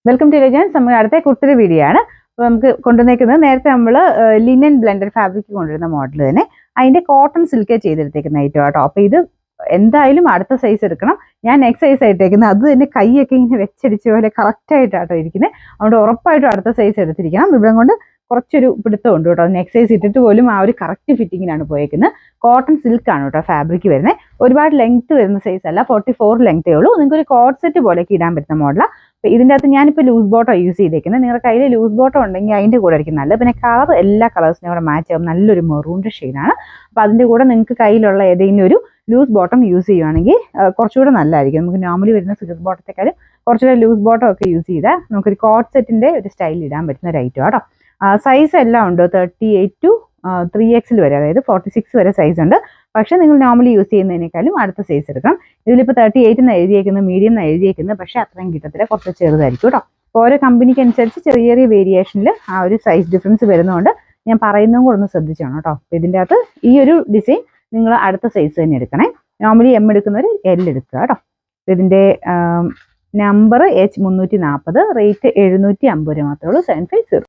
Welcome to legends. നമ്മൾ അടുത്ത കുർത്തിയുടെ video ആണ്. അപ്പോൾ നമുക്ക് കൊണ്ടുവന്നേക്കുന്നത് നേരത്തെ നമ്മൾ ലിനൻ ബ്ലെൻഡഡ് ഫാബ്രിക് കൊണ്ടുവരുന്ന മോഡൽ തന്നെ അതിൻ്റെ കോട്ടൺ സിൽക്ക് ചെയ്തെടുത്തേക്കുന്ന ഐറ്റം കേട്ടോ. അപ്പോൾ ഇത് എന്തായാലും അടുത്ത സൈസ് എടുക്കണം. ഞാൻ നെക്സ്റ്റ് സൈസ് ആയിട്ടേക്കുന്നത്, അത് തന്നെ കൈയൊക്കെ ഇങ്ങനെ വെച്ചടിച്ച പോലെ കറക്റ്റായിട്ടാട്ടോ ഇരിക്കുന്നത്. അതുകൊണ്ട് ഉറപ്പായിട്ടും അടുത്ത സൈസ് എടുത്തിരിക്കണം. ഇവിടെ കൊണ്ട് കുറച്ചൊരു പിടുത്തമുണ്ട് കേട്ടോ. നെക്സ്റ്റ് സൈസ് ഇട്ടിട്ട് പോലും ആ ഒരു കറക്റ്റ് ഫിറ്റിങ്ങിനാണ് പോയേക്കുന്നത്. കോട്ടൺ സിൽക്കാണ് കേട്ടോ ഫാബ്രിക് വരുന്നത്. ഒരുപാട് ലെങ്ത് വരുന്ന സൈസ് അല്ല, 44 ലെങ്ത്തേ ഉള്ളൂ. നിങ്ങൾക്ക് ഒരു കോട്ട് സെറ്റ് പോലെയൊക്കെ ഇടാൻ പറ്റുന്ന മോഡലാണ്. അപ്പോൾ ഇതിൻ്റെ അകത്ത് ഞാനിപ്പോൾ ലൂസ് ബോട്ടോ യൂസ് ചെയ്തേക്കുന്നത്. നിങ്ങളുടെ കയ്യിൽ ലൂസ് ബോട്ടോ ഉണ്ടെങ്കിൽ അതിൻ്റെ കൂടെ ആയിരിക്കും നല്ലത്. പിന്നെ കളർ എല്ലാ കളേഴ്സിനും കൂടെ മാച്ച് ആകും. നല്ലൊരു മെറൂണിൻ്റെ ഷെയ്ഡാണ്. അപ്പോൾ അതിൻ്റെ കൂടെ നിങ്ങൾക്ക് കയ്യിലുള്ള ഏതെങ്കിലും ഒരു ലൂസ് ബോട്ടം യൂസ് ചെയ്യുകയാണെങ്കിൽ കുറച്ചുകൂടെ നല്ലതായിരിക്കും. നമുക്ക് നോർമലി വരുന്ന സിൽക്ക് ബോട്ടത്തെക്കാളും കുറച്ചുകൂടെ ലൂസ് ബോട്ടം ഒക്കെ യൂസ് ചെയ്താൽ നമുക്കൊരു കോട്ട് സെറ്റിൻ്റെ ഒരു സ്റ്റൈലിൽ ഇടാൻ പറ്റുന്ന ഒരു ഐറ്റം കേട്ടോ. സൈസ് എല്ലാം ഉണ്ട്, 38 to 3XL വരെ, അതായത് 46 വരെ സൈസ് ഉണ്ട്. പക്ഷേ നിങ്ങൾ നോർമലി യൂസ് ചെയ്യുന്നതിനേക്കാളും അടുത്ത സൈസ് എടുക്കണം. ഇതിലിപ്പോൾ 38 എന്ന് എഴുതിയേക്കുന്നത്, മീഡിയം എന്ന് എഴുതിയേക്കുന്നത്, പക്ഷേ അത്രയും കിട്ടത്തില്ല, കുറച്ച് ചെറുതായിരിക്കും കേട്ടോ. ഓരോ കമ്പനിക്ക് അനുസരിച്ച് ചെറിയ ചെറിയ വേരിയേഷനിൽ ആ ഒരു സൈസ് ഡിഫറൻസ് വരുന്നതുകൊണ്ട് ഞാൻ പറയുന്നതും കൂടെ ഒന്ന് ശ്രദ്ധിച്ചാണ് കേട്ടോ. അപ്പോൾ ഇതിൻ്റെ അകത്ത് ഈ ഒരു ഡിസൈൻ നിങ്ങൾ അടുത്ത സൈസ് തന്നെ എടുക്കണേ. നോർമലി M എടുക്കുന്നവർ L എടുക്കുക കേട്ടോ. ഇതിൻ്റെ നമ്പർ H340, റേറ്റ് 750 രൂപ മാത്രമേ ഉള്ളൂ. 750.